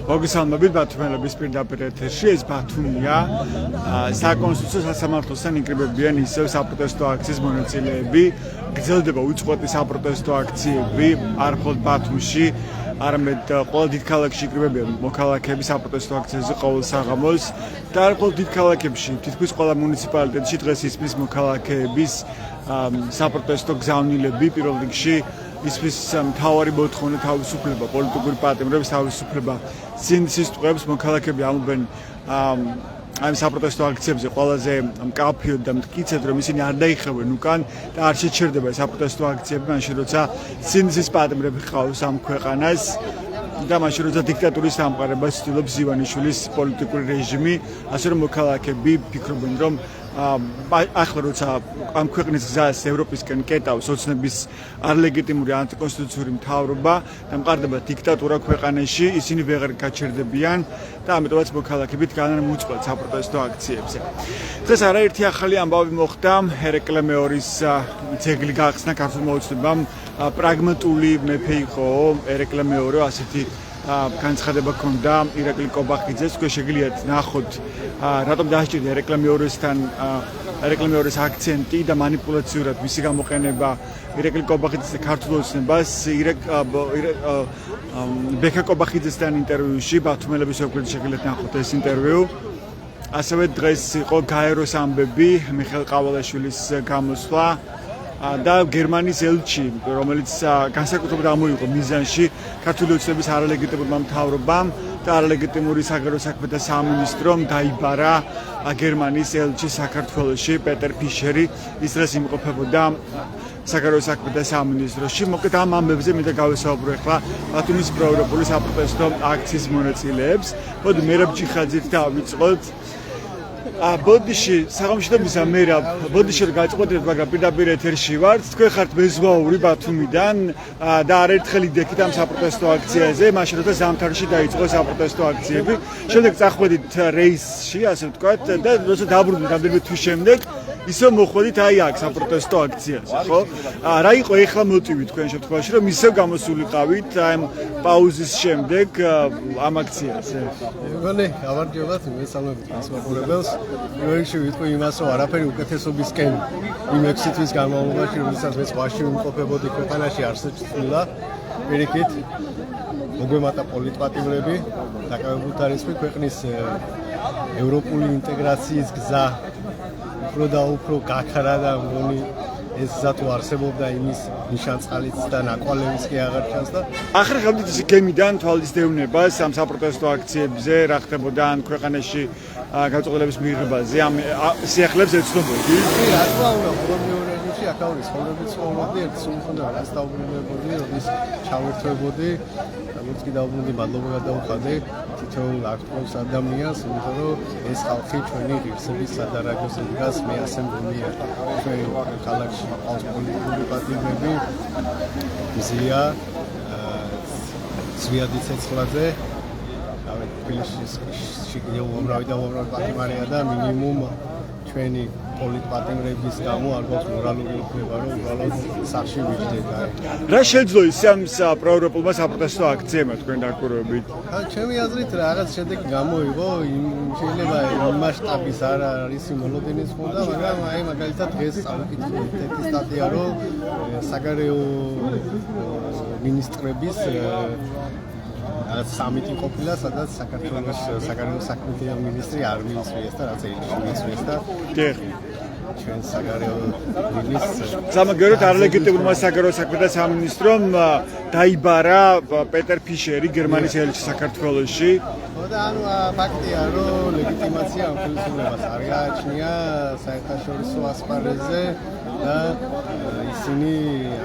მოგესალმებით ბათუმელების პირდაპირ ეთერში ეს ბათუმია საკონსტიტუციო სასამართლოსთან იკრიბებიან ისევ საპროტესტო აქციის მონაწილეები გრძელდება უწყვეტი საპროტესტო აქციები არ მხოლოდ ბათუმში არამედ ყველა დიდ ქალაქში იკრიბებიან მოქალაქეები საპროტესტო აქციაზე ყოველ საღამოს და არ მხოლოდ დიდ ქალაქებში თითქმის ყველა მუნიციპალიტეტში დღეს ისმის მოქალაქეების საპროტესტო გზავნილები პირველ რიგში ისმის მთავარი მოთხოვნა თავისუფლება პოლიტიკური პატიმრების თავისუფლება სინდისის ტყვეებს მოქალაქეები ამბობენ ამ საპროტესტო აქციებზე ყველაზე მკაფიოდ და მტკიცედ რომ ისინი არ დაიხევენ უკან და არ შეჩერდება საპროტესტო აქციები მაშინ როცა სინდისის პატიმრები ყავს ამ ქვეყანას და მაშინ როცა დიქტატურის დამყარებას ცდილობს ივანიშვილის პოლიტიკური რეჟიმი ასე რომ მოქალაქეები ფიქრობენ რომ ახლა როცა ამ ქვეყნის გზას ევროპისკენ კეტავს ოცნების არლეგიტიმური ანტიკონსტიტუციური მთავრობა და მყარდება დიქტატურა ქვეყანაში ისინი ვეღარ გაჩერდებიან და ამიტომაც მოქალაქეები დგანან უწყვეტ საპროტესტო აქციებზე. დღეს არაერთი ახალი ამბავი მოხდა ერეკლე მეორის ძეგლი გახსნა ქართულმა ოცნებამ პრაგმატული მეფე იყო ერეკლე მეორე ასეთი განცხადება ჰქონდა ირაკლი კობახიძეს თქვენ შეგიძლიათ ნახოთ რატომ დაასჭირდა ერეკლე მეორის აქცენტი და манипуляციურად მისი გამოყენება ირაკლი კობახიძეს ქართულ ოცნებას ბექა კობახიძესთან ინტერვიუში ბათუმელების ოფლით შეგიძლიათ ნახოთ ეს ინტერვიუ ასევე დღეს იყო გაეროს ამბები მიხეილ ყავალაშვილის გამოსვლა და გერმანიის ელჩი რომელიც განსაკუთრებით ამოიღო მიზანში ქართული ოცნების არალეგიტიმურმა მთავრობამ და არალეგიტიმური საგარეო საქმეთა სამინისტრომ დაიბარა გერმანიის ელჩი საქართველოში პეტერ ფიშერი ის დღეს იმყოფებოდა საგარეო საქმეთა სამინისტროში მოკლედ ამ ამბებზე მინდა გავესაუბრო ახლა ბათუმის პროევროპული საპროტესტო აქციის მონაწილეებს მოდი მერაბ ჩიხაძით დავიწყოთ ბოდიში საღამოშიდობისა მერაბ ბოდიში გაწყობდეთ მაგრამ პირდაპირ ეთერში ვართ თქვენ ხართ მეზღვაური ბათუმიდან და არაერთხელ იდექით ამ საპროტესტო აქციაზე მაშინ როცა ზამთარში დაიწყო საპროტესტო აქციები შემდეგ წახვედით რეისში ასე ვთქვათ და როცა დაბრუნდით რამდენიმე თვის შემდეგ ისევ მოხვედით აი აქ საპროტესტო აქციაზე ხო რა იყო ეხლა მოტივი თქვენ შემთხვევაში რომ ისევ გამოსულიყავით ამ პაუზის შემდეგ ამ აქციაზე მეგონი გამარჯობათ მესალმებით მასწავლებელს როიქში ვიტყვი იმას რომ არაფერი უკეთესობისკენ იმ 6 თვის განმავლობაში როდესაც მე სხვაში ვიმყოფებოდი ქვეყანაში არ შეცვლილა პირიქით მოგვემატა პოლიტპატიმრები დაკავებულთ არის ქვეყნის ევროპული ინტეგრაციის გზა უფრო და უფრო გაქრა და მგონი ეს გზა თუ არსებობდა იმის ნიშანწყალიც და ნაკვალევიც კი აღარ ჩანს და ახლა ხავდით ისე გემიდან თვალის დევნებას ამ საპროტესტო აქციებზე რა ხდებოდა ან ქვეყანაში გაწყვეტილების მიღებაზე ამ სიახლეებს ეცნობოდი? რა თქმა უნდა, ყოველდღიურ რეჟიმში აქაურის ცხოვრებით ცხოვრობდი, ერთ სულ უნდა გასტაუბრებოდი, როდის ჩავერთვებოდი, როგორც კი დაუბრუნდი, მადლობა გადავხადე თითოეულ აქტუალს ადამიანს, იმიტომ რომ ეს ხალხი ჩვენი ღირსების სადარაგოზე დგას, მე ასე მგონია. ჩვენ ქალაქში ყავს პოლიტიკური პატიმრები, მზია, ზვიადი ცეცხლაძე თბილისში უამრავი და უამრავი პატიმარია და მინიმუმ ჩვენი პოლიტპატიმრების გამო არ გვაქვს მორალური უფლება რომ უბრალოდ სახში ვიჯდეთ. რა შეძლო ისე ამ პროევროპულმა საპროტესტო აქციებმა თქვენ დაკვირვებით? ჩემი აზრით რაღაც შედეგი გამოიღო, შეიძლება იმ მასშტაბის არ არის მოლოდინის ხონდა, მაგრამ აი მაგალითად დღეს წავიკითხე ერთი სტატია რომ საგარეო მინისტრების სამიტი ყოფილა, სადაც საქართველოს საგარეო საქმეთა მინისტრი არ მიიწვიეს და რაც ეჩვიეს და ჩვენ საგარეო მინისტრს სამაგეროთ არლეგიტიმურმა საგარეო საქმეთა სამინისტრომ დაიბარა პეტერ ფიშერი გერმანიის ელჩი საქართველოში და ანუ ფაქტია რომ ლეგიტიმაცია ამ ხელისუფლებას არ გააჩნია საერთაშორისო ასპარეზზე და ისინი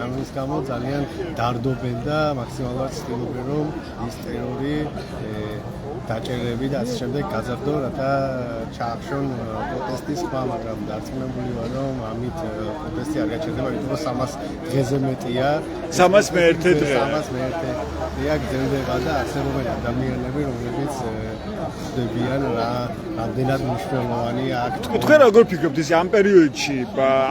ამის გამო ძალიან დარდობენ და მაქსიმალურად ცდილობენ რომ ის ტერორი დაჭერები და ასე შემდეგ გაზარდო რათა ჩაახშონ პროტესტის ხმა, მაგრამ დარწმუნებული ვარ რომ ამით პროტესტი არ გაჩერდება, იმიტომ რომ 300 დღეზე მეტია 301 დღე გრძელდება და არსებობენ ადამიანები რომლებიც ხდებიან რა რამდენად მნიშვნელოვანია აქ. თქვენ როგორ ფიქრობთ ის ამ პერიოდში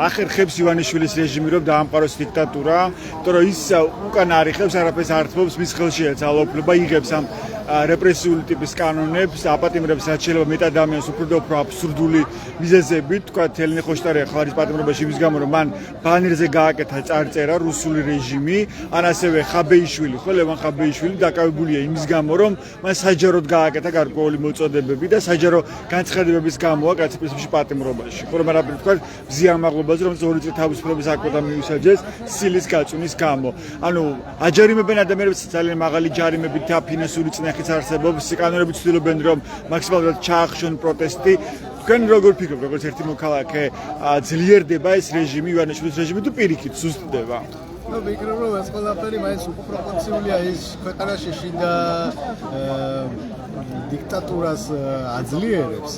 ახერხებს ივანიშვილის რეჟიმი რომ დაამყაროს დიქტატურა, იმიტომ რომ ის უკან არიხებს, არაფერს არ თმობს, მის ხელშია ძალაუფლება, იღებს ამ რეპრესიული ტიპის კანონებს, აპატიმრებს რაც შეიძლება მეტ ადამიანს უფრო და უფრო აბსურდული მიზეზებით, თქვა ელენე ხოშტარია ხარის პატიმრობაში იმის გამო რომ მან ბანერზე გააკეთა წარწერა რუსული რეჟიმი, ან ასევე ხაბეიშვილი, ხო ლევან ხაბეიშვილი დაკავებულია იმის გამო რომ მან საჯაროდ გააკეთა გარკვეული მოწოდებები და საჯარო განცხადებების გამოა კაცი პრინციპში პატიმრობაში. ხო რომ არაფერი თქვა ზიამაღლობაზე რომ 2 წელი თავისუფლების აკვეთა მიუსაჯეს სილის გაწვნის გამო. ანუ აჯარიმებენ ადამიანებს ძალიან მაღალი ჯარიმებით და ფინანსური წნეხიც არსებობს, კანონები ცდილობენ რომ მაქსიმალურად ჩაახშონ პროტესტი. თქვენ როგორ ფიქრობთ, როგორც ერთი მოქალაქე, ძლიერდება ეს რეჟიმი, ივანიშვილის რეჟიმი თუ პირიქით სუსტდება? ნუ ვფიქრობ რომ ეს ყველაფერი მაინც უპროპორციულია ის ქვეყანაში შიდა დიქტატურას აძლიერებს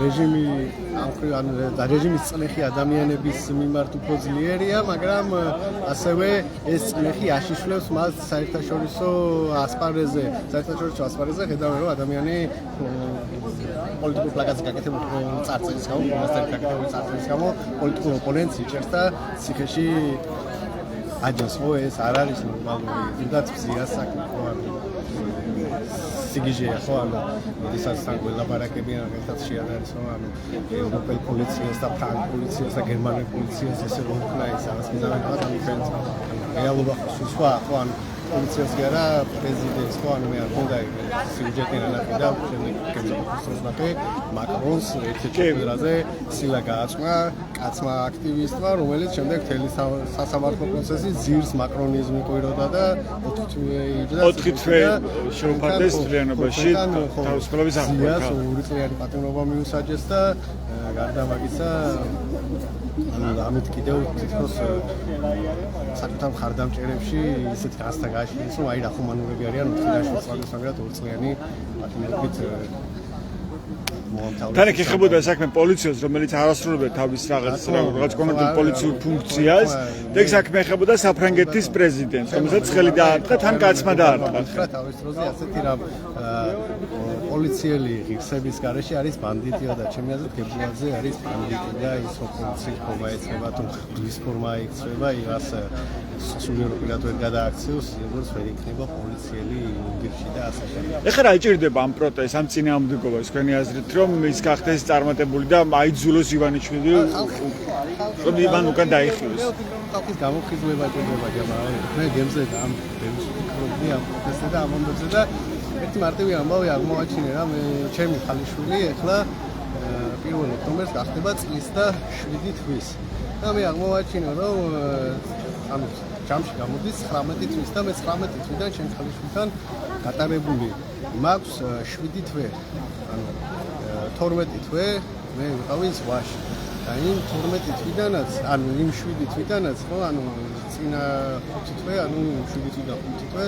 რეჟიმი ან რეჟიმის წნეხი ადამიანების მიმართ უფრო ძლიერია, მაგრამ ასევე ეს წნეხი აშიშვლებს მას საერთაშორისო ასპარეზზე ხედავენ რომ ადამიანი პოლიტიკურ პლაკატზე გაკეთებულ წარწერის გამო, მონასტერი გაკეთებული წარწერის გამო პოლიტიკურ ოპონენტს იჭერს და ციხეში აჯანს, ხო ეს არ არის ნორმალური, თუნდაც მზია საქმე, ხო სიგიჟეა, ხო ანუ როდესაც სანგო ლაბარაკებიან რაღაცას შეადარის, ხო ანუ ევროპელ პოლიციას და ფრანგ პოლიციას და გერმანელ პოლიციას ესე რომ ხნა ის ამას მიზანებად ამიფენს. რეალობა სხვა, ხო ანუ პოლიციას კი არა პრეზიდენტს, ხო ანუ მე არ მქონდა სიუჟეტი რანაკლი და შემდეგ კენწოხოსნაკე მაკრონს ერთ-ერთზე სილა გააწმა კაცმა აქტივისტმა, რომელიც შემდეგ თელი სასამართლო პროცესი ძირს მაკრონიზმი ყვიროდა და 4 თვე შეუფარდეს თლიანობაში თავისუფლების აღკვეთა. 2 წლიანი პატიმრობა მიუსაჯეს და გარდა მაგისა ანუ ამით კიდევ თითქოს საკუთარ მხარდამჭერებში ისეთ განსთა გააშენეს, რომ აი რახუმანურები არიან 4 წლის მაგრამ 2 წლიანი პატიმრობით თან ეხებოდა საქმე პოლიციას, რომელიც არასრულებდა თავის რაღაც კონკრეტულ პოლიციურ ფუნქციას, და ეს საქმე ეხებოდა საფრანგეთის პრეზიდენტს, რომელსაც ხელი დაარტყა, თან კაცმა დაარტყა. თავის დროზე ასეთი რამ პოლიციელი ღირსების გარეშე არის ბანდიტია და ჩემი აზრით გებლიაძე არის ბანდიტი და ის ოპოზიციის ფორმა ეცება თუ ღვთის ფორმა ეცება, იმას სულიერ პირადად გადააქციოს, როგორც ვერ იქნება პოლიციელი ირგვლივ და ასე შემდეგ. ეხლა რა იჭირდება ამ პროტესტს, ამ წინააღმდეგობას, თქვენი აზრით, რომ ის გახდეს წარმატებული და აიძულოს ივანიშვილი, რომ იმან უკან დაიხიოს. ხალხის გამოფხიზლება ჭირდება ჯამაა. მე გემზე და ამ ვფიქრობდი ამ პროტესტზე და ამ ამბებზე და ერთი მარტივი ამბავი აღმოაჩინე რა, მე ჩემი ხალიშვილი ეხლა 1 ოქტომბერს გახდება წლის და 7 თვის. და მე აღმოაჩინე რომ ანუ ჯამში გამოდის 19 თვის და მე 19 თვიდან ჩემ ხალიშვილთან გატარებული მაქვს 7 თვე. ანუ 12 თვე მე ვიყავი ზღვაში. და იმ 12 თვიდანაც, ანუ იმ 7 თვიდანაც, ხო, ანუ წინა 5 თვე, ანუ 7 თვიდან 5 თვე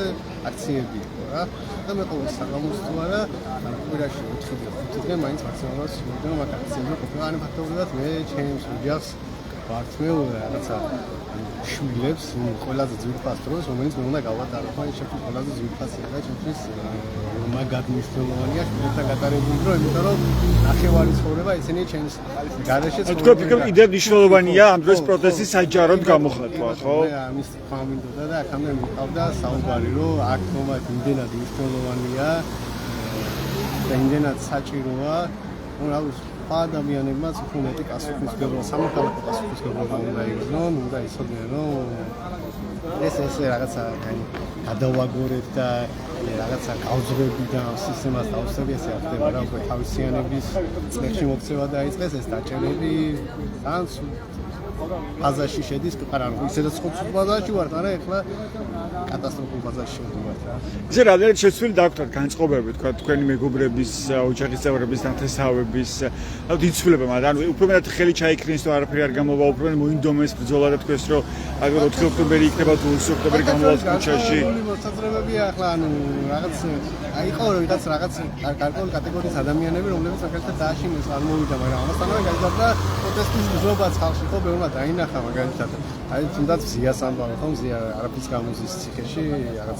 აქციები იყო რა. და მე ყოველ საღამოს თუ არა, ანუ კვირაში 4 დღე მაინც მაქსიმალურად სულიდან მაგ აქციებზე ყოფილა. ანუ ფაქტობრივად მე ჩემს ოჯახს ვართმევ რაღაცა შვილებს ყველაზე ძვირფას დროს, რომელიც მე უნდა გავატარო. ხო, ეს ჩემთვის ყველაზე ძვირფასია და ჩემთვის მაგად მნიშვნელოვანია შვილებთან გატარებული დრო, იმიტომ რომ ნახევარი ცხოვრება ისინი ჩემს გარეშე ცხოვრობენ. თქვენ ფიქრობთ კიდევ მნიშვნელოვანია ამ დროს პროტესტის საჯაროდ გამოხატვა, ხო? მე ამის თქვა მინდოდა და აქამდე მიყავდა საუბარი, რომ აქ თომად იმდენად მნიშვნელოვანია და იმდენად საჭიროა, რომ რა ვიცი ადამიანებმაც უფრო მეტი პასუხისმგებლობა, სამოქალაქო პასუხისმგებლობა უნდა იგრძნონ, უნდა იცოდნენ, რომ ეს რაღაცა გადავაგორეთ და რაღაცა გავზრები და სისტემას დავსები, ესე არ ხდება რა, უკვე თავისიანების წლებში მოქცევა დაიწყეს, ეს დაჭერები ან ფაზაში შედის, არა, ისედაც ხუთი ფაზაში ვართ, არა, ეხლა კატასტროფულ ფაზაში შევდივართ რა. ისე რამდენად შეცვლილი დაგვთქვათ განწყობები, თქვა თქვენი მეგობრების, ოჯახის წევრების ნათესავების, ანუ იცვლება, მაგრამ უფრო მეტად ხელი ჩაიქრინეს თუ არაფერი არ გამოვა, უფრო მეტად მოინდომეს ბრძოლა და თქვეს, რომ აგერ 4 ოქტომბერი იქნება თუ 20 ოქტომბერი გამოვალ ქუჩაში. მოსაწრებებია ახლა, ანუ რაღაც აიყო რაღაც გარკვეული კატეგორიის ადამიანები, რომლებიც მაგალითად დააშინეს არ მოვიდა, მაგრამ ამასთანავე გაიზარდა პროტესტის გზობაც ხალხში, ხო, ბევრმა ახლა დაინახა მაგალითად აი თუნდაც ზიას ამბავ ხომ ზია არაფრის გამოზის ციხეში რაღაც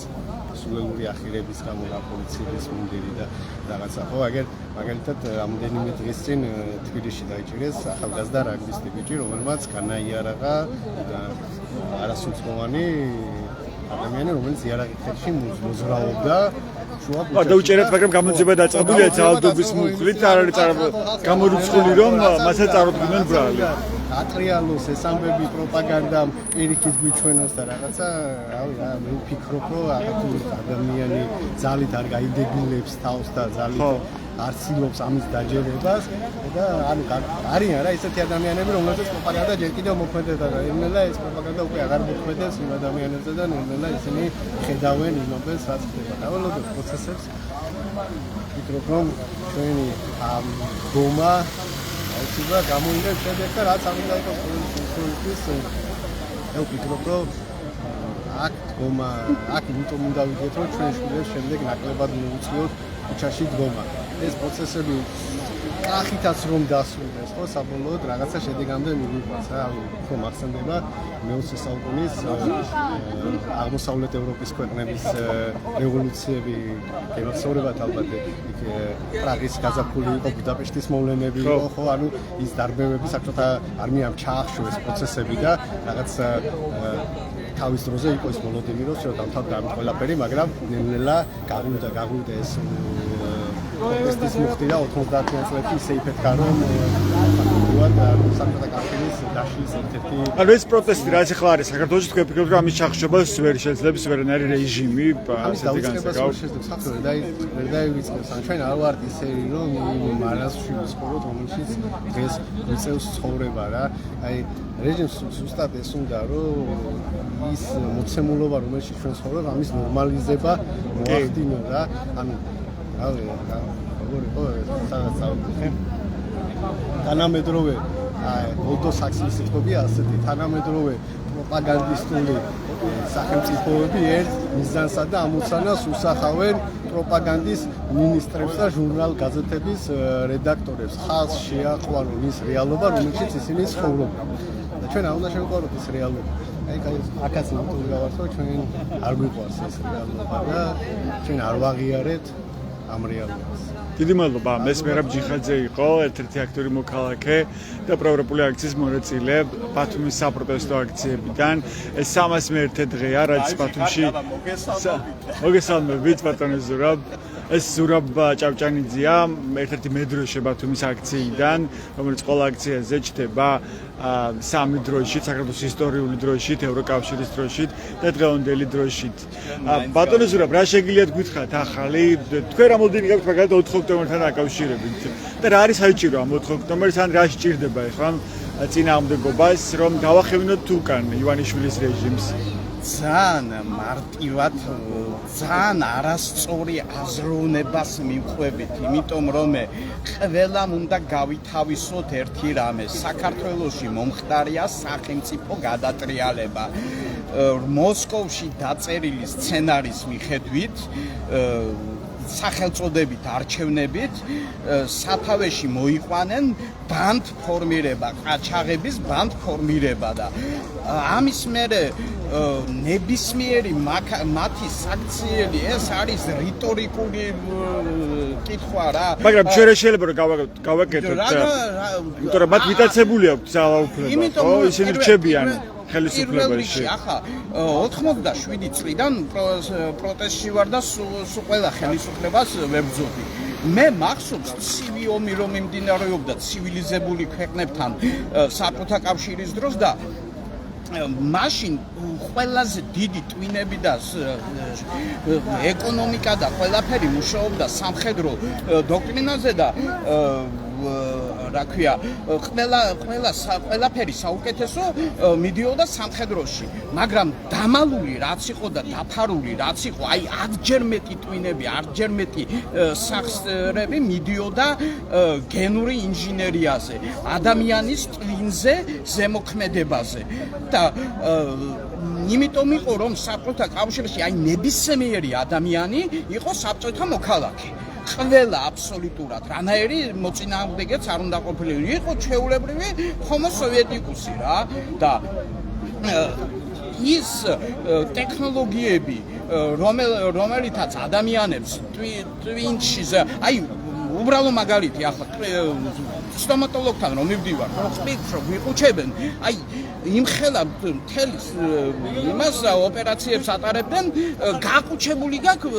სულელური ახირების გამო რა პოლიციის მუნდირი და რაღაცა ხო აგერ მაგალითად ამდენიმე დღის წინ თბილისში დაიჭირეს ახალგაზრდა რაგბისტი ბიჭი რომელმაც განაიარაღა არასრულწლოვანი ადამიანი რომელიც იარაღით ხელში მოძრაობდა დაუჭერეთ, მაგრამ გამოძიება დაწყებულია ძალადობის მუხლით, არ არის გამორიცხული, რომ მასაც წარუდგნენ ბრალი. ატრიალოს ეს ამბები პროპაგანდა პირიქით გვიჩვენოს და რაღაცა, რავი რა, მე ვფიქრობ, რომ აღარ ადამიანი ძალით არ გაიდებილებს თავს და ძალით არ ცდილობს ამის დაჯერებას და ანუ არიან რა ისეთი ადამიანები, რომელთაც პროპაგანდა ჯერ კიდევ მოქმედებდა და იმელა ეს პროპაგანდა უკვე აღარ მოქმედებს იმ ადამიანებზე და იმელა ისინი ხედავენ იმებს, რაც ხდება. დავალოდოთ პროცესებს. ვფიქრობ, რომ ჩვენი ამ დომა აუცილებლად გამოიგებს შედეგს და რაც ამის იყოს პოლიტიკის მე ვფიქრობ, რომ აქ დომა, აქ იმიტომ უნდა ვიდეთ, რომ ჩვენ შვილებს შემდეგ ნაკლებად მოუწიოთ ქუჩაში დგომა. ეს პროცესები კახითაც რომ დასრულდეს, ხო, საბოლოოდ რაღაცა შედეგამდე მივიყვანს რა, ხო მახსენდება მე-20 საუკუნის აღმოსავლეთ ევროპის ქვეყნების რევოლუციები, გემახსოვრებათ ალბათ იქ პრაღის გაზაფხული იყო, ბუდაპეშტის მოვლენები იყო, ხო, ანუ ის დარბევები საბჭოთა არმიამ ჩაახშო ეს პროცესები და რაღაც თავის დროზე იყო ეს მოლოდიმიროს, რომ დამთავრდა ყველაფერი, მაგრამ ნელ-ნელა გაგვივიდა ეს პროტესტის მუხტი და 90-იან წლებში ისე იფეთქა, რომ საბჭოთა კავშირის დაშლის ერთ-ერთი ანუ ეს პროტესტი რაც ახლა არის საქართველოში თქვენ ფიქრობთ რომ ამის ჩახშობას ვერ შეძლებს ვერანაირი რეჟიმი ასეთი განსაკუთრებით ვერ დაივიწყებს ან ჩვენ არ ვართ ისეთი რომ მარაზში ვცხოვრობთ რომელშიც დღეს გვიწევს ცხოვრება რა აი რეჟიმს ზუსტად ეს უნდა რომ ის მოცემულობა რომელშიც ჩვენ ცხოვრობთ ამის ნორმალიზება მოახდინო რა ანუ რავი როგორ იყო სადაც ავიქე თანამედროვე ოდო საქსის სიტყვებია ასეთი თანამედროვე პროპაგანდისტული სახელმწიფოები ერთ მიზანსა და ამოცანას უსახავენ პროპაგანდის მინისტრებს და ჟურნალ-გაზეთების რედაქტორებს. ხალხს შეაყვანონ ის რეალობა, რომელშიც ისინი ცხოვრობენ. და ჩვენ არ უნდა შევყვაროთ ეს რეალობა. აი, აქაც ნამდვილად გავარცხო, ჩვენ არ გვიყვარს ეს რეალობა და ჩვენ არ ვაღიარეთ ამ რეალობას. დიდი მადლობა. მესმერაბ ჯიხაძე იყო, ერთ-ერთი აქტიური მოქალაქე და პროევროპული აქციის მონაწილე ბათუმის საპროტესტო აქციებიდან. ეს 301 დღეა, რაც ბათუმში მოგესალმებით, ბატონო ზურაბ. ეს ზურაბ ჭავჭანიძეა, ერთ-ერთი მედროშე ბათუმის აქციიდან, რომელიც ყველა აქციაზე ჩდება სამი დროშით, საქართველოს ისტორიული დროშით, ევროკავშირის დროშით და დღევანდელი დროშით. ბატონო ზურაბ, რა შეგიძლიათ გითხრათ ახალი? თქვენ რამოდენი გაქვთ მაგალითად 4 ოქტომბერთან დაკავშირებით და რა არის საჭირო ამ 4 ოქტომბერს ან რა სჭირდება ახლა წინააღმდეგობას რომ დავახევინოთ თუ უკან ივანიშვილის რეჟიმს? ძალიან მარტივად, ძალიან არასწორი აზროვნებას მივხვებით, იმიტომ რომ ყველამ უნდა გავითავისოთ ერთი რამე. საქართველოში მომხდარია სახელმწიფო გადატრიალება. მოსკოვში დაწერილი სცენარის მიხედვით სახელწოდებით არჩევნებით სათავეში მოიყვანენ ბანდფორმირება, ყაჩაღების ბანდფორმირება და ამის მერე ნებისმიერი მათი საქციელი ეს არის რიტორიკული კითხვა რა. მაგრამ ჩვენ შეიძლება რომ გავაკეთოთ იმიტომ რომ მათ მიტაცებული აქვს ძალაუფლება, ხო? ისინი რჩებიან ხელისუფლებაში. ახლა 87 წლიდან პროტესტში ვარ და სულ ყველა ხელისუფლებას ვებრძოდი. მე მახსოვს ცივი ომი რომ მიმდინარეობდა ცივილიზებული ქვეყნებთან საბჭოთა კავშირის დროს და მაშინ ყველაზე დიდი ტვინები და ეკონომიკა და ყველაფერი მუშაობდა სამხედრო დოქტრინაზე და რა ქვია ყველაფერი საუკეთესო მიდიოდა სამხედროში მაგრამ დამალული რაც იყო და დაფარული რაც იყო აი 10-ჯერ მეტი ტვინები 10-ჯერ მეტი სახსრები მიდიოდა გენური ინჟინერიაზე ადამიანის ტვინზე ზემოქმედებაზე და იმიტომ იყო რომ საბჭოთა კავშირში აი ნებისმიერი ადამიანი იყო საბჭოთა მოქალაქე ყველა აბსოლუტურად რანაირი მოწინააღმდეგეც არ უნდა ყოფილიყო. იყო ჩვეულებრივი ჰომო სოვიეტიკუსი რა და ის ტექნოლოგიები რომელითაც ადამიანებს ტვინში აი უბრალო მაგალითი ახლა სტომატოლოგთან რომ მივდივარ რომ ხპიქრო ვიყუჩებენ აი იმხელა მთელი იმას ოპერაციებს ატარებდნენ გაყუჩებული გაქვს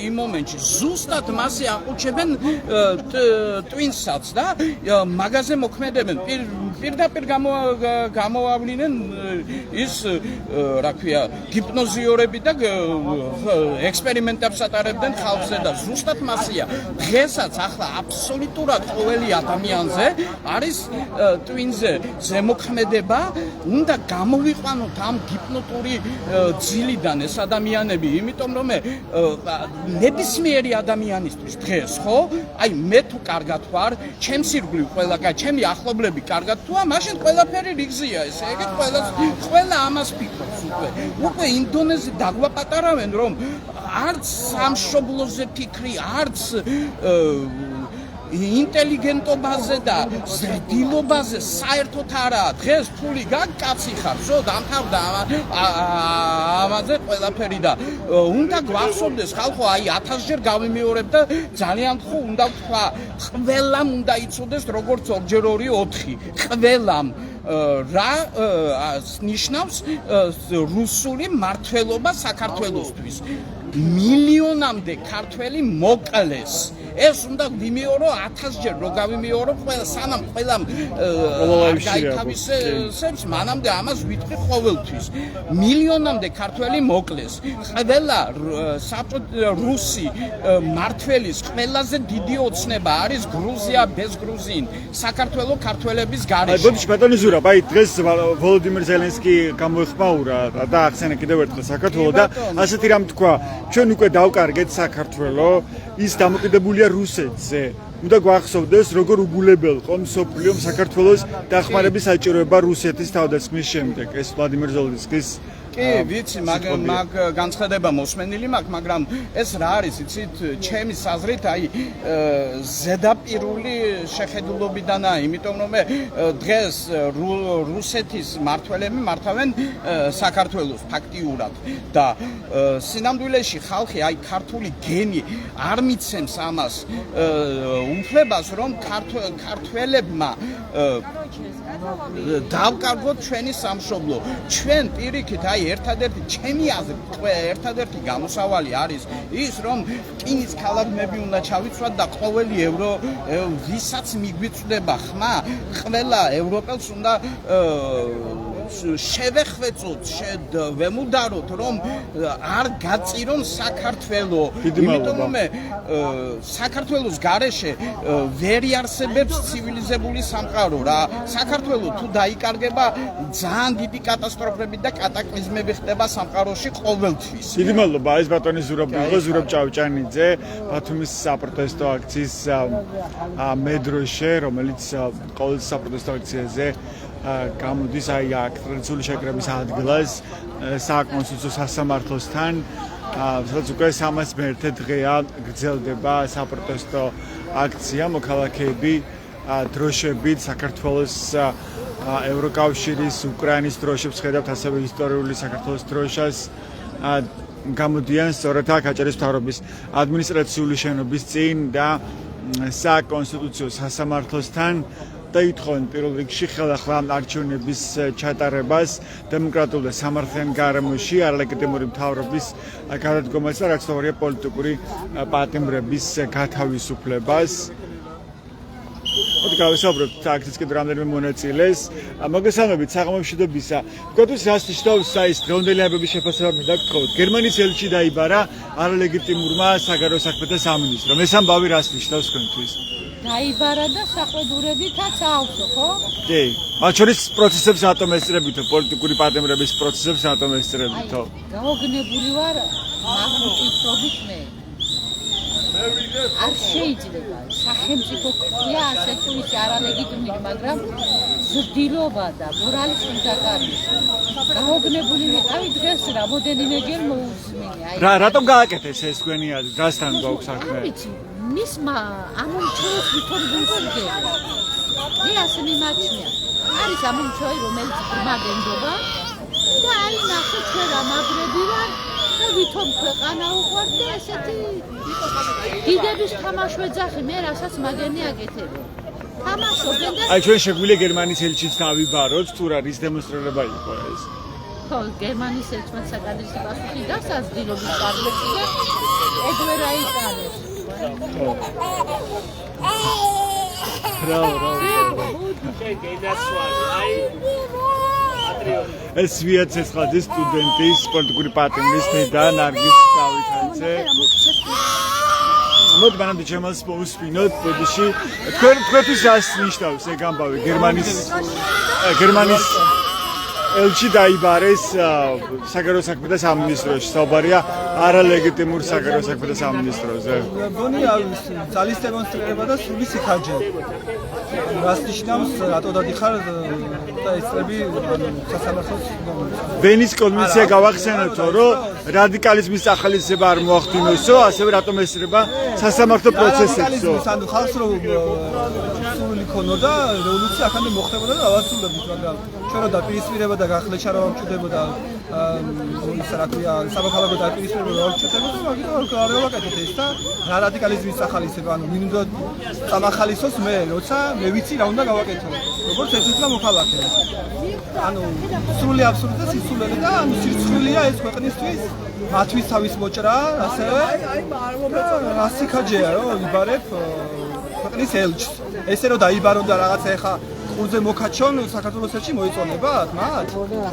იმ მომენტში ზუსტად მასე აყუჩებენ ტვინსაც და მაგაზე მოქმედებენ პირდაპირ გამოვავლინენ ის რა ქვია ჰიპნოზიორები და ექსპერიმენტებს ატარებდნენ ხალხზე და ზუსტად მასია დღესაც ახლა აბსოლუტურად ყოველი ადამიანზე არის ტვინზე ზემოქმედება უნდა გამოვიყვანოთ ამ ჰიპნოტური ძილიდან ეს ადამიანები იმიტომ რომ ნებისმიერი ადამიანისთვის დღეს ხო აი მე თუ კარგად ვარ ჩემს ირგვლივ ყველა ჩემი ახლობლები კარგად თუა მაშინ ყველაფერი რიგზია ესე იგი ყველა ამას ფიქრობს უკვე ინდონეზი დაგვაპატარავენ რომ არც სამშობლოზე ფიქრი არც ინტელიგენტობაზე და ზრდილობაზე საერთოდ არაა დღეს ფული გაკაცი ხარ ზო დამთავრდა ამაზე ყველაფერი და უნდა გვახსოვდეს ხალხო აი 1000-ჯერ გავიმეორებ და ძალიან ხო უნდა ვთქვა ყველამ უნდა იცოდეს როგორც 2x2 4 ყველამ რა ნიშნავს რუსული მმართველობა საქართველოსთვის მილიონამდე ქართველი მოკლეს ეს უნდა ვიმეორო 1000-ჯერ რო გავიმეორო ყველა სანამ ყველამ გაითავისებს მანამდე ამას ვიტყვი ყოველთვის მილიონამდე ქართველი მოკლეს ყველა რუსი მმართველის ყველაზე დიდი ოცნება არის გრუზია без გრუზინ საქართველოს ქართველების გარეშე ბოდიში ბატონი ზურაბ აი დღეს ვოლოდიმირ ზელენსკი გამოეხმაურა და ახსენა კიდევ ერთხელ საქართველოს და ასეთი რამ თქვა ჩვენ უკვე დავკარგეთ საქართველოს ის დამოკიდებულია რუსეთზე უნდა გვახსოვდეს როგორ უგულებელ ყო მსოფლიო საქართველოს დახმარების საჭიროება რუსეთის თავდასხმის შემდეგ ეს ვლადიმერ ზელენსკის კი ვიცი მაგ განცხადება მოსმენილი მაქვს მაგრამ ეს რა არის იცით ჩემი საზრით აი ზედაპირული შეხედულობიდანაა იმიტომ რომ დღეს რუსეთის მმართველები მართავენ საქართველოს ფაქტიურად და სინამდვილეში ხალხი აი ქართული გენი არ მიცემს ამას უფლებას რომ ქართველებმა დავკარგოთ ჩვენი სამშობლო ჩვენ პირიქით აი ერთადერთი ჩემი აზრით ერთადერთი გამოსავალი არის ის რომ რკინის ქალაქები უნდა ჩავიცვათ და ყოველი ვისაც მიგვიწვდება ხმა ყველა ევროპელს უნდა შევეხვეწოთ ვემუდაროთ რომ არ გაწირონ საქართველო იმიტომ რომ საქართველოს გარეშე ვერ იარსებებს ცივილიზებული სამყარო რა საქართველო თუ დაიკარგება ძალიან დიდი კატასტროფები და კატაკლიზმები ხდება სამყაროში ყოველთვის დიდი მადლობა ეს ბატონი ზურაბ იყო ზურაბ ჭავჭანიძე ბათუმის საპროტესტო აქციის მედროშე რომელიც ყოველ საპროტესტო აქციაზე გამოდის აი აქ ტრადიციული შეკრების ადგილას საკონსულტაციო სასამართლოსთან სადაც უკვე 301 დღეა გრძელდება საპროტესტო აქცია მოქალაქეები დროშებით საქართველოს ევროკავშირის უკრაინის დროშებს ხედავთ ასევე ისტორიული საქართველოს დროშას გამოდიან სწორედ აქ აჭარის მთავრობის ადმინისტრაციული შენობის წინ და საკონსტიტუციო სასამართლოსთან და ითხოვენ პირველ რიგში ხელახლა არჩევნების ჩატარებას დემოკრატიულ და სამართლიან გარემოში არალეგიტიმური მთავრობის გადადგომას და რაც თავარია პოლიტიკური პატიმრების გათავისუფლებას. გავისაუბრებთ აქციის კიდევ რამდენიმე მონაწილეს. მოგესალმებით საღამომშვიდობისა. თქვენთვის რას ნიშნავს ის დღევანდელი ამბების შეფასება მინდა გთხოვოთ. გერმანიის ელჩი დაიბარა არალეგიტიმურმა საგარეო საქმეთა სამინისტრომ. ეს ამბავი რას ნიშნავს თქვენთვის? დაიბარა და საყვედურებითაც აუხო, ხო? კი. მათ შორის პროცესებს ატომესწრებითო, პოლიტიკური პატიმრების პროცესებს ატომესწრებითო. გაოგნებული ვარ მაგნიტობით მე. არ შეიძლება სახელმწიფო ქმნია ასეთ ის არალეგიტიმური, მაგრამ ზრდილობა და მორალის მიდაკარგვის. გაოგნებული ვიყავი დღეს რამოდენიმეჯერ მოусმინე. რატომ გააკეთეს ეს თქვენი აზრი? დრასთან გვაქვს საქმე? ვიცი, მისმა ამომრჩევს თვითონ გულსუგები. მე ასე მიმაჩნია. არის ამომრჩევი, რომელიც ბრმაგენდება და აი ნახე ჩვენ ამაგრები ვარ და ვითომ ქვეყანა უყვართ და ესეთი დიდების თამაშ ვეძახი, მე რასაც მაგენი აკეთებენ. თამაშობენ და აი ჩვენ შეგვიძლია გერმანიის ელჩიც დავიბაროთ, თუ რა რის დემონსტრირება იყო ეს. ხო, გერმანიის ელჩმა საკადრისო პასუხი დასაძილობის პარლამენტში და ეგ ვერ აიტანეს. რა. ეს ვიაცეცხაძის სტუდენტის პოლიტიკური პატიმრის დედა ნარგიზ გავითანცე. მოდი მანამდე ჩემს მოусვინოთ ბოდიში. თქვენთვის რას ნიშნავს ეგ ამბავი გერმანიის ელჩი დაიბარეს საგარეო საქმეთა სამინისტროში. საუბარია არალეგიტიმურ საგარეო საქმეთა სამინისტროზე. გონია ძალის დემონსტრირება და სრული სიხარჯე. რას ნიშნავს რატო დადიხარ და ესწრები სასამართლოს ვენის კონვენცია გავახსენებთო, რომ რადიკალიზმის ახალისება არ მოახდინოსო, ასევე რატომ ესწრება სასამართლო პროცესებსო. ანუ ხალხს რომ სრული ქონოდა რევოლუცია აქამდე მოხდებოდა და ავასრულებდით, მაგრამ ჩვენ რომ დაპირისპირება და გახლეჩა რომ ჩუდებოდა ის რა ქვია სამოქალაქო დაპირისპირება რომ ჩუდებოდა, მაგრამ არ გავაკეთეთ ეს და რა რადიკალიზმის ახალისება, ანუ მინდა წამახალისოს მე, როცა მე ვიცი რა უნდა გავაკეთო. როგორც ეთნიკა მოქალაქე. ანუ სრული აბსურდი და სიცოცხლე და ანუ სირცხვილია ეს ქვეყნისთვის, მათთვის თავის მოჭრა, ასევე რა სიხაჯეა რომ იბარებ ქვეყნის ელჩს. ესე რომ დაიბარონ და რაღაცა ეხა ყურზე მოკაჩონ საქართველოს ელჩი მოიწონებათ მათ?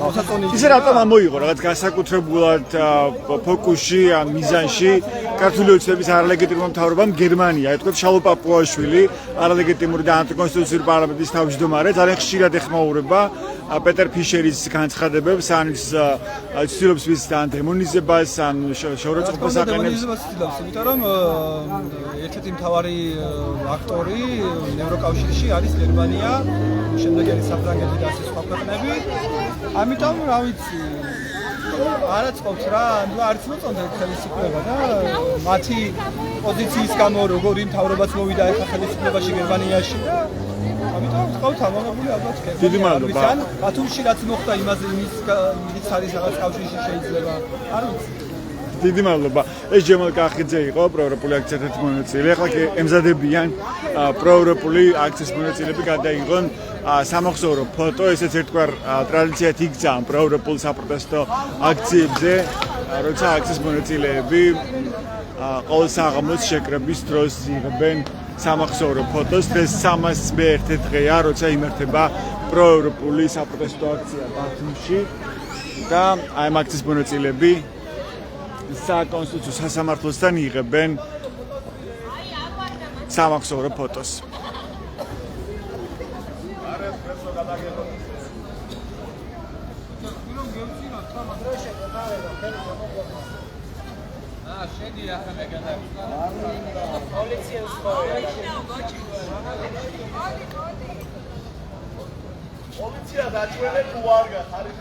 მოსაწონი. ისე რატომ ამოიღო რაღაც განსაკუთრებულად ფოკუსში ან მიზანში ქართული ოცნების არალეგიტიმურ მთავრობამ გერმანია, ეთქვათ შალო პაპუაშვილი, არალეგიტიმური და ანტიკონსტიტუციური პარლამენტის თავმჯდომარე, ძალიან ხშირად ეხმაურება პეტერ ფიშერის განცხადებებს, ან ცდილობს მის დემონიზებას, ან შეურაცხყოფას აყენებს. დემონიზებას ცდილობს, იმიტომ რომ ერთ-ერთი მთავარი აქტორი ევროკავშირში არის გერმანია, შემდეგ არის საფრანგეთი და ასე სხვა ქვეყნები. ამიტომ რა ვიცი, არა წყობს რა, ანუ არც მოწონდა ხელისუფლება და მათი პოზიციის გამო როგორი მთავრობაც მოვიდა ახლა ხელისუფლებაში გერმანიაში და ამიტომ წყავთ ამონებული ალბათ გერმანია. დიდი მადლობა. ან ბათუმში რაც მოხდა იმაზე იმის არის რაღაც კავშირში შეიძლება. არ ვიცი. დიდი მადლობა. ეს ჯემალ კახიძე იყო პროევროპული აქციის ერთ მონაწილე. ახლა კი ემზადებიან პროევროპული აქციის მონაწილეები გადაიღონ სამახსოვრო ფოტო, ესეც ერთგვარ ტრადიციად იქციან პროევროპულ საპროტესტო აქციებზე, როცა აქციის მონაწილეები ყოველ საღამოს შეკრების დროს იღებენ სამახსოვრო ფოტოს. დღეს 301 დღეა, როცა იმართება პროევროპული საპროტესტო აქცია ბათუმში და აი ამ აქციის მონაწილეები საკონსტიტუციო სასამართლოსთან იღებენ სამახსოვრო ფოტოს. პოლიცია დაჭრელე უარგა ხარით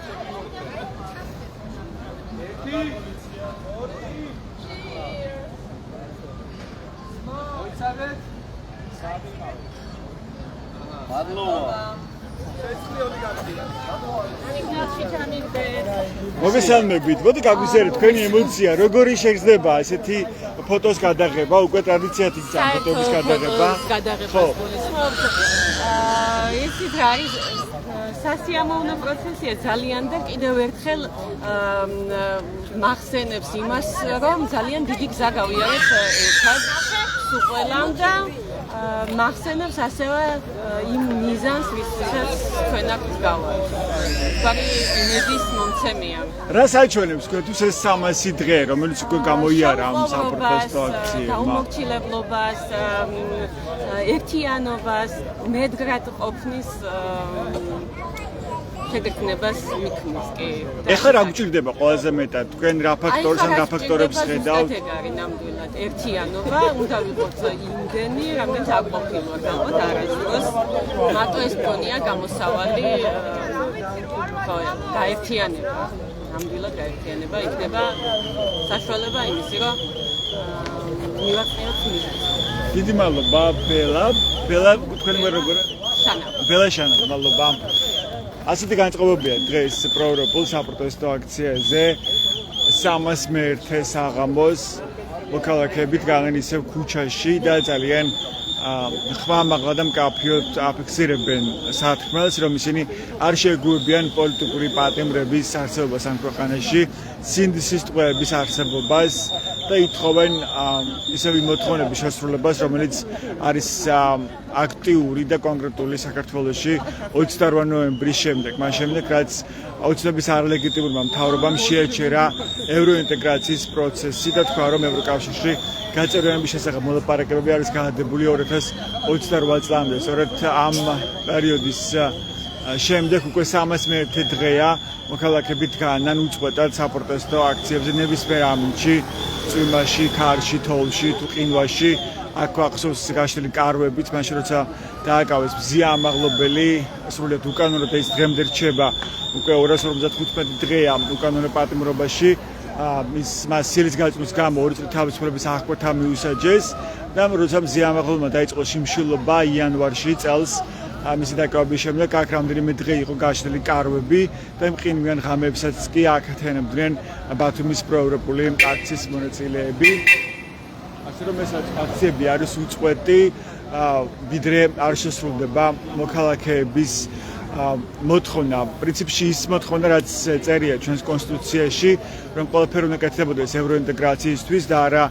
მოგესალმებით, მოდი გაგვიზიარეთ თქვენი ემოცია, როგორი შეგრძნება ესეთი ფოტოს გადაღება, უკვე ტრადიციად იქცა ფოტოების გადაღება. ხო. ისიც არის სასიამოვნო პროცესია ძალიან და კიდევ ერთხელ მახსენებს იმას, რომ ძალიან დიდი გზა გავიარეთ ერთად სულ ყველამ და მახსენებს ასევე იმ მიზანს, ვისაც ჩვენ აქ გავართ. ვარი იმედის მომცემია. რა საჩვენებს თქვენთვის ეს 300 დღე, რომელიც უკვე გამოიარა ამ საპროტესტო აქციებმა? გაუმორჩილებლობას, ერთიანობას, მედგრად ყოფნის შეგრძნებას მიქმნის კი. ეხლა რა გჭირდება ყველაზე მეტად? თქვენ რა ფაქტორს ან რა ფაქტორებს ხედავთ? ეგ არის ნამდვილად ერთიანობა, უნდა ვიყოთ იმდენი, რამდენიც არ ყოფილვარ, ალბათ არასდროს. მარტო ეს მგონია გამოსავალი ხო, გაერთიანება. ნამდვილად გაერთიანება იქნება საშუალება იმისი, რომ მივაყენოთ მიზანს. დიდი მადლობა ბელა თქვენი როგორ ბელაშანა მადლობა ასეთი განწყობებია დღეს პროევროპულ საპროტესტო აქციაზე 300 მეერთე საღამოს მოქალაქეებით განისევ ქუჩაში და ძალიან ხმამაღლა და მკაფიოდ აფიქსირებენ სათქმელს, რომ ისინი არ შეეგუებიან პოლიტიკური პატიმრების არსებობას ამ ქვეყანაში, სინდისის ტყვეების არსებობას და ითხოვენ ისევ მოთხოვნების შესრულებას, რომელიც არის აქტიური და კონკრეტული საქართველოში 28 ნოემბრის შემდეგ, მას შემდეგ, რაც ოცნების არლეგიტიმურმა მთავრობამ შეაჩერა ევროინტეგრაციის პროცესი და თქვა, რომ ევროკავშირში გაწევრიანების შესახებ მოლაპარაკებები არის განადებული 2028 წლამდე. სწორედ ამ პერიოდის შემდეგ უკვე 300 მეერთე დღეა მოქალაქეებით განან უწყვეტად საპროტესტო აქციებზე ნებისმიერ ამინდში, წვიმაში, ქარში, თოვლში თუ ყინვაში აქ ახსოვს გაშლილი კარვებით, მაშინ როცა დააკავეს მზია ამაღლობელი, სრულიად უკანონოდ ეს დღემდე რჩება უკვე 255 დღეა უკანონო პატიმრობაში. მას სილის გაწმის გამო 2 წლის თავისუფლების აღკვეთა მიუსაჯეს და როცა მზია ამაღლობელმა დაიწყო შიმშილობა იანვარში წელს მისი დაკავების შემდეგ აქ რამდენიმე დღე იყო გაშლილი კარვები და მყინვიან ღამეებსაც კი აკეთებდნენ ბათუმის პროევროპული აქციის მონაწილეები. ასე რომ ეს აქციები არის უწყვეტი, ვიდრე არ შესრულდება მოქალაქეების მოთხოვნა, პრინციპში ის მოთხოვნა, რაც წერია ჩვენს კონსტიტუციაში, რომ ყველაფერი უნდა გაკეთებოდეს ევროინტეგრაციისთვის და არა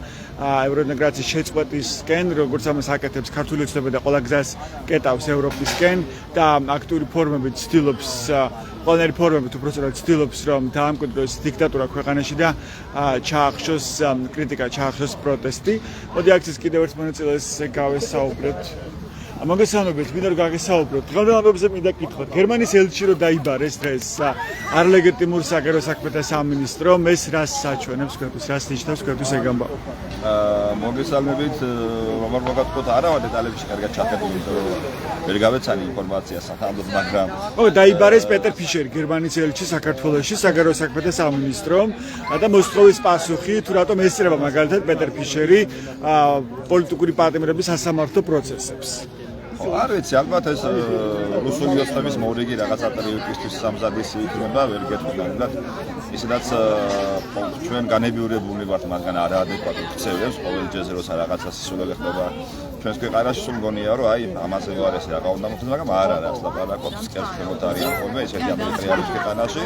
ევროინტეგრაციის შეწყვეტისკენ, როგორც ამას აკეთებს ქართული ოცნება და ყველა გზას კეტავს ევროპისკენ და აქტიური ფორმებით ცდილობს ყველანაირი ფორმებით უпростоრად ცდილობს, რომ დაამკვიდროს დიქტატურა ქვეყანაში და ჩაახშოს კრიტიკა, ჩაახშოს პროტესტი. მოდი აქციის კიდევ ერთ მონაწილეს გავესაუბროთ. მოგესალმებით, მინდა რომ გაგესაუბროთ. დღევანდელ ამბებზე მინდა გითხრათ. გერმანიის ელჩი რო დაიბარეს დღეს არლეგიტიმურ საგარეო საქმეთა სამინისტრო, ეს რას საჩვენებს ქვეყნის, რას ნიშნავს ქვეყნის ეგ ამბავი? მოგესალმებით, რომ არ მოგატყოთ არავა დეტალებში კარგად ჩახედული, იმიტომ რომ ვერ გავეცანი ინფორმაცია საფრანგეთს, მაგრამ დაიბარეს პეტერ ფიშერი, გერმანიის ელჩი საქართველოში, საგარეო საქმეთა სამინისტრომ და მოსთხოვის პასუხი, თუ რატომ ესწრება მაგალითად პეტერ ფიშერი პოლიტიკური პატიმრების სასამართლო პროცესებს. არ ვიცი, ალბათ ეს რუსული ოცნების მორიგი რაღაც ატრიუტისთვის სამზადისი იქნება, ვერ გეტყვი კარგად. ისედაც ჩვენ განებიურებულნი ვართ მაგან არაადეკვატურ ქცევებს, ყოველ ჯერზე როცა რაღაცა სისულელე ხდება ჩვენს ქვეყანაში, სულ მგონია რომ აი ამაზე ვარ ეს რაღაცა უნდა მოხდეს, მაგრამ არ არის ლაპარაკობს კერძ შემოთ არიან ხოლმე ესეთი ამერიკელი არის ქვეყანაში.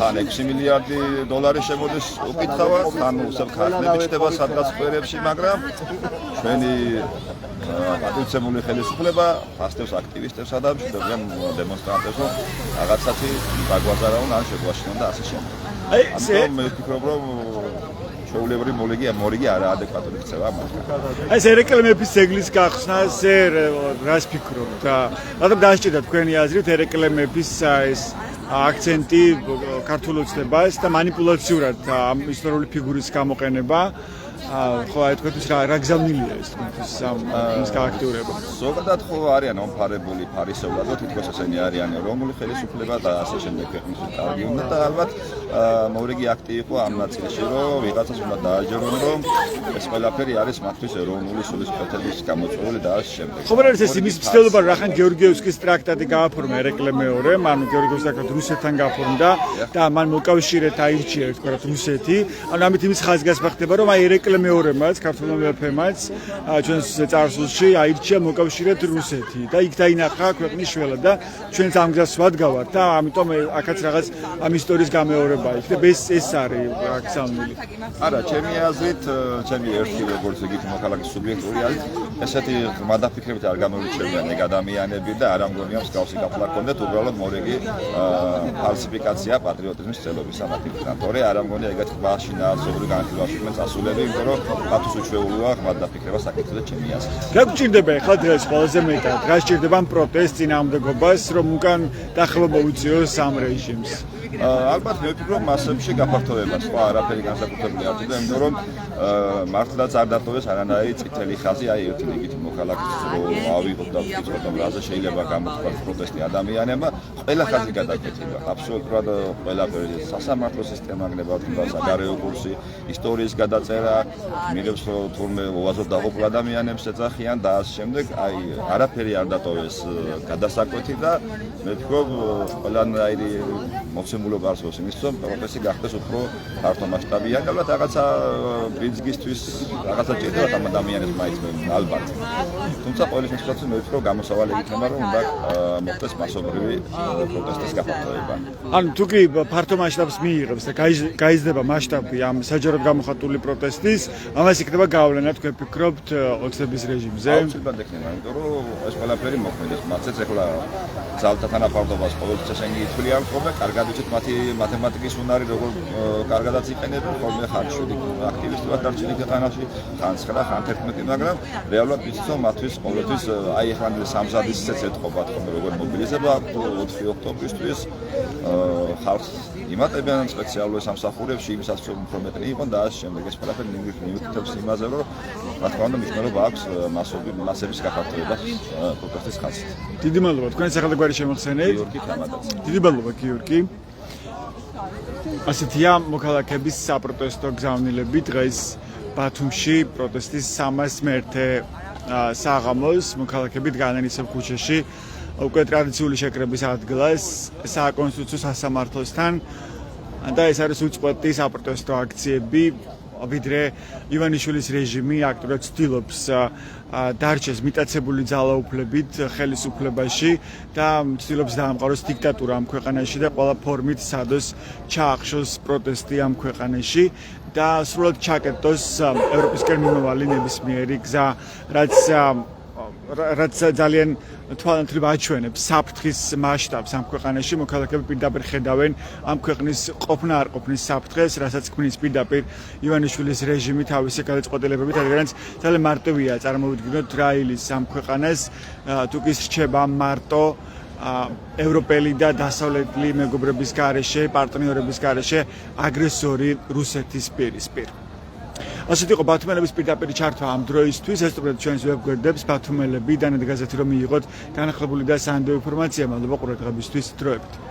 თან 6 მილიარდი დოლარი შემოდის უკითხავად, თან უცებ ქართლები ჩდება სადღაც სფერებში, მაგრამ ჩვენი პატრიოტული ხელისუფლება ფასტებს აქტივისტებსა და დემონსტრანტებს, რომ რაღაცათი დაგვაზარაონ ან შეგვაშინონ და ასე შემდეგ. ამიტომ მე ვფიქრობ, რომ ჩვეულებრივი მორიგი არაადეკვატური ქცევა მაგას. ეს ერეკლემების ძეგლის გახსნაზე რას ფიქრობთ? რატომ დაასჭირდა თქვენი აზრით ერეკლემების ეს აქცენტი ქართულ ოცნებას და манипуляციურად ამ ისტორიული ფიგურის გამოყენება? ხო აი თქვენთვის რა გზავნილია ეს თქვენთვის ამის გააქტიურება? ზოგადად ხო არიან ომფარებული ფარისეულად, თითქოს ესენი არიან რომული ხელისუფლება და ასე შემდეგ ქვეყნის კარგი უნდა და ალბათ მორიგი აქტი იყო ამ ნაწილში, რომ ვიღაცას უნდა დააჯერონ, რომ ეს ყველაფერი არის მათთვის ეროვნული სულისკვეთების გამოწვეული და ასე შემდეგ. ხო, მაგრამ ეს იმის მცდელობა რახან გეორგიევსკის ტრაქტატი გააფორმა ერეკლე მეორე, მან გეორგიევსკის ტრაქტატი რუსეთთან გააფორმდა და მან მოკავშირედ აირჩია ერთგვარად რუსეთი. ანუ ამით იმის ხაზგასმა ხდება, რომ აი ერეკლე მეორემაც, ქართულმა მეფემაც ჩვენს წარსულში აირჩია მოკავშირედ რუსეთი და იქ დაინახა ქვეყნის შველად და ჩვენც ამ გზას ვადგავართ და ამიტომ აქაც რაღაც ამ ისტორიის გამეორება იქნება. ეს არის აქცამნილი. არა, ჩემი აზრით, ჩემი ერთი როგორც იგივე მოქალაქის სუბიექტური აზრით, ესეთი მადაფიქრებით არ გამოირჩევიან ეგ ადამიანები და არ ამგონია მსგავსი გაფლა ქონდეთ, უბრალოდ მორიგი ფალსიფიკაცია პატრიოტიზმის ცელობის სამართლიდან. თორე არ ამგონია ეგეთ ბაშინააზური განხილვაში წასულები, იმიტომ რომ მათთვის უჩვეულია მადაფიქრება საკითხზე ჩემი აზრით. რა გჭირდება ახლა დღეს ყველაზე მეტად? რა სჭირდება ამ პროტესტ წინააღმდეგობას, რომ უკან დახელობა უწიოს ამ რეჟიმს? ალბათ მე ვფიქრობ მასებში გაფართოება, სხვა არაფერი განსაკუთრებული არ თქმა, იმიტომ რომ მართლაც არ დატოვეს არანაირი წითელი ხაზი, აი ერთი რიგით ქალაქის ავიღოთ და ვფიქრობ რომ რაზე შეიძლება გამოთქვას პროტესტი ადამიანებმა ყველა ხაზი გადაკვეთილი აბსოლუტურად ყველაფერი სასამართლო სისტემა გნებავდება საგარეო კურსი ისტორიის გადაწერა მირებს თურმე უაზროდ დაყოფილ ადამიანებს ეძახიან და ამ შემდეგ აი არაფერი არ დატოვეს გადასაკვეთი და მე ვფიქრობ ყველანაირი მოცემულობა არსებობს იმის რომ პროტესტი გახდეს უფრო ფართო მასშტაბიანი და რაღაცა ბიძგისთვის რაღაცა ჭირდება ამ ადამიანებს მაინც ალბათ თუმცა ყოველის შემთხვევაში მე ვფიქრობ გამოსავალი იქნება რომ უნდა მოხდეს მასობრივი პროტესტის გაფართოება ანუ თუ კი ფართო მასშტაბს მიიღებს და გაიზრდება მასშტაბი ამ საჯაროდ გამოხატული პროტესტის ამას იქნება გავლენა თქვენ ფიქრობთ ოცნების რეჟიმზე აუცილებლად ექნება იმიტომ რომ ეს ყველაფერი მოქმედებს მათაც ეხლა ძალთა თანაფარდობას ყოველთვის წესენგი ითვლიან ხოლმე კარგად ვიცით მათი მათემატიკის უნარი როგორ კარგადაც იყენებენ ხოლმე ხან 7 აქტივისტებად დარჩენილი ქვეყანაში ხან 9 ხან 11 მაგრამ რეალურად ვიცით რომ მათთვის ყოველთვის აი ეხლა სამზადის ეთყობათ ხოლმე როგორ მობილიზება 4 ოქტომბრისთვის ხალხს იმატებიან სპეციალურ სამსახურებში იმისაც რომ უფრო მეტი იყო და ამ შემდეგ ეს ყველაფერი მიუთითებს იმაზე რომ რა თქმა უნდა მნიშვნელობა აქვს მასების გაფართოებას პროტესტის ხაზით. დიდი მადლობა თქვენ სახელგვარი შემოხსენეთ. გიორგი თამადაძე. დიდი მადლობა გიორგი. ასეთია მოქალაქეების საპროტესტო გზავნილები დღეს ბათუმში პროტესტის 301 საღამოს მოქალაქეები დგანან ისევ ქუჩაში უკვე ტრადიციული შეკრების ადგილას საკონსტიტუციო სასამართლოსთან და ეს არის უწყვეტი საპროტესტო აქციები ვიდრე ივანიშვილის რეჟიმი აქტიურად ცდილობს დარჩეს მიტაცებული ძალაუფლებით ხელისუფლებაში და ცდილობს დაამყაროს დიქტატურა ამ ქვეყანაში და ყველა ფორმით სადოს ჩაახშოს პროტესტი ამ ქვეყანაში და სრულად ჩაკეტოს ევროპისკენ მიმავალი ნებისმიერი გზა რაც ძალიან თვალანთლივ აჩვენებს საფრთხის მასშტაბს ამ ქვეყანაში მოქალაქეები პირდაპირ ხედავენ ამ ქვეყნის ყოფნა არ ყოფნის საფრთხეს რასაც ქმნის პირდაპირ ივანიშვილის რეჟიმი თავისი გადაწყვეტილებებით რადგანაც ძალიან მარტივია წარმოვიდგინოთ რა ილის ამ ქვეყანას თუ კი რჩება მარტო ევროპელი და დასავლეთელი მეგობრების გარეშე პარტნიორების გარეშე აგრესორი რუსეთის პირისპირ ასეთ იყო ბათუმელების პირდაპირ ჩართვა ამ დროისთვის ესწრებათ ჩვენს ვებგვერდებს ბათუმელები და ნეტ გაზეთი რომ მიიღოთ განახლებული და სანდო ინფორმაცია მადლობა ყურადღებისთვის დროებით